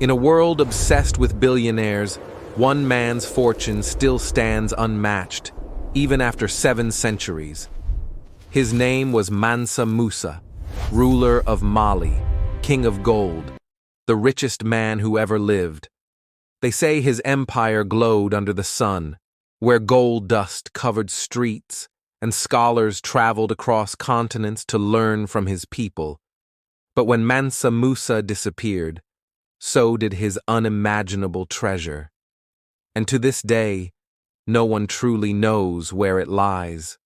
In a world obsessed with billionaires, one man's fortune still stands unmatched, even after 7 centuries. His name was Mansa Musa, ruler of Mali, king of gold, the richest man who ever lived. They say his empire glowed under the sun, where gold dust covered streets, and scholars traveled across continents to learn from his people. But when Mansa Musa disappeared, so did his unimaginable treasure. And to this day, no one truly knows where it lies.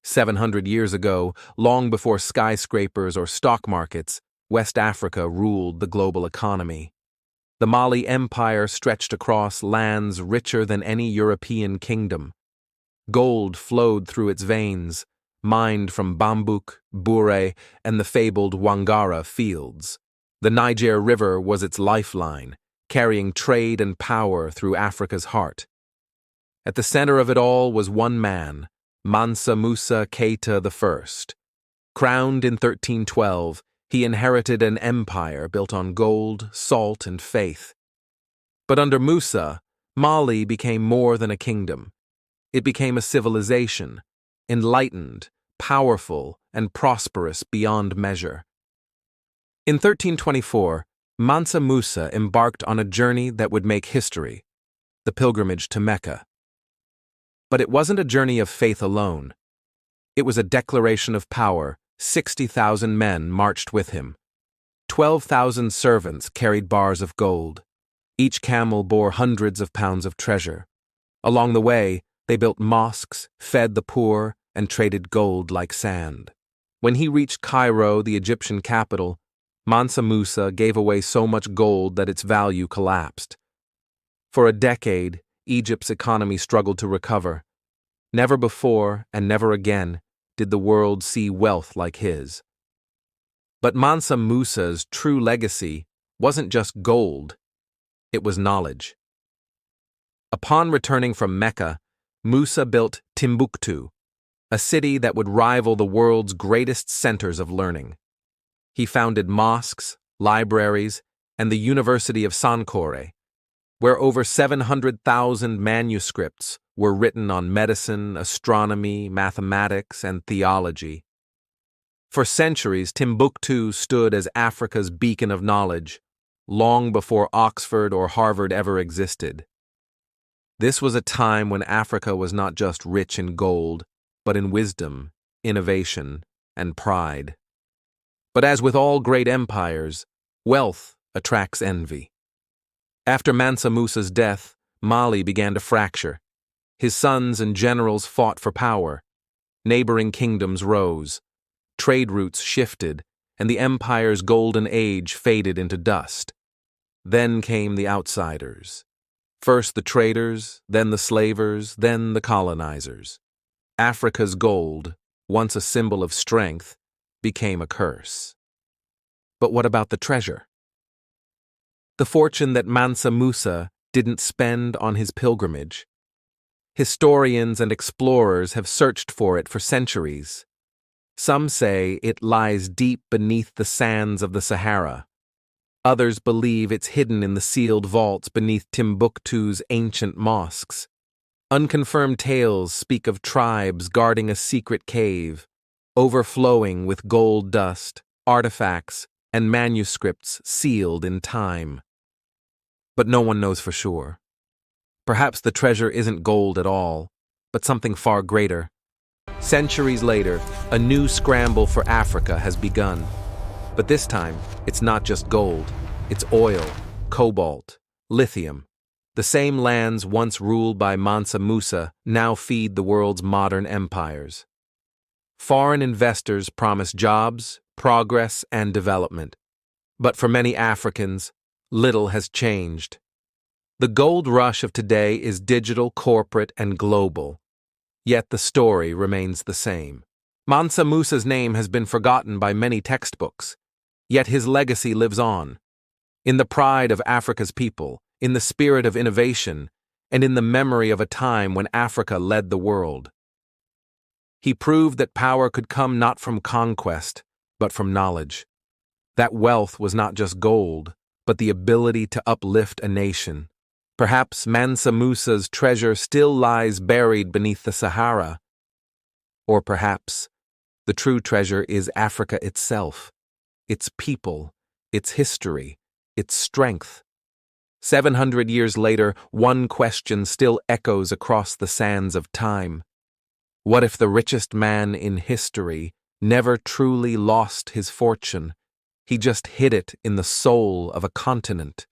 700 years ago, long before skyscrapers or stock markets, West Africa ruled the global economy. The Mali Empire stretched across lands richer than any European kingdom. Gold flowed through its veins, mined from Bambouk, Bure, and the fabled Wangara fields. The Niger River was its lifeline, carrying trade and power through Africa's heart. At the center of it all was one man, Mansa Musa Keita I. Crowned in 1312, he inherited an empire built on gold, salt, and faith. But under Musa, Mali became more than a kingdom. It became a civilization, enlightened, powerful, and prosperous beyond measure. In 1324, Mansa Musa embarked on a journey that would make history, the pilgrimage to Mecca. But it wasn't a journey of faith alone. It was a declaration of power. 60,000 men marched with him. 12,000 servants carried bars of gold. Each camel bore hundreds of pounds of treasure. Along the way, they built mosques, fed the poor, and traded gold like sand. When he reached Cairo, the Egyptian capital, Mansa Musa gave away so much gold that its value collapsed. For a decade, Egypt's economy struggled to recover. Never before, and never again, did the world see wealth like his. But Mansa Musa's true legacy wasn't just gold, it was knowledge. Upon returning from Mecca, Musa built Timbuktu, a city that would rival the world's greatest centers of learning. He founded mosques, libraries, and the University of Sankore, where over 700,000 manuscripts were written on medicine, astronomy, mathematics, and theology. For centuries, Timbuktu stood as Africa's beacon of knowledge, long before Oxford or Harvard ever existed. This was a time when Africa was not just rich in gold, but in wisdom, innovation, and pride. But as with all great empires, wealth attracts envy. After Mansa Musa's death, Mali began to fracture. His sons and generals fought for power. Neighboring kingdoms rose. Trade routes shifted, and the empire's golden age faded into dust. Then came the outsiders. First the traders, then the slavers, then the colonizers. Africa's gold, once a symbol of strength, became a curse. But what about the treasure? The fortune that Mansa Musa didn't spend on his pilgrimage. Historians and explorers have searched for it for centuries. Some say it lies deep beneath the sands of the Sahara. Others believe it's hidden in the sealed vaults beneath Timbuktu's ancient mosques. Unconfirmed tales speak of tribes guarding a secret cave, overflowing with gold dust, artifacts, and manuscripts sealed in time. But no one knows for sure. Perhaps the treasure isn't gold at all, but something far greater. Centuries later, a new scramble for Africa has begun. But this time, it's not just gold. It's oil, cobalt, lithium. The same lands once ruled by Mansa Musa now feed the world's modern empires. Foreign investors promise jobs, progress, and development. But for many Africans, little has changed. The gold rush of today is digital, corporate, and global. Yet the story remains the same. Mansa Musa's name has been forgotten by many textbooks, yet his legacy lives on. In the pride of Africa's people, in the spirit of innovation, and in the memory of a time when Africa led the world. He proved that power could come not from conquest, but from knowledge. That wealth was not just gold, but the ability to uplift a nation. Perhaps Mansa Musa's treasure still lies buried beneath the Sahara. Or perhaps the true treasure is Africa itself, its people, its history, its strength. 700 years later, one question still echoes across the sands of time. What if the richest man in history never truly lost his fortune? He just hid it in the soul of a continent.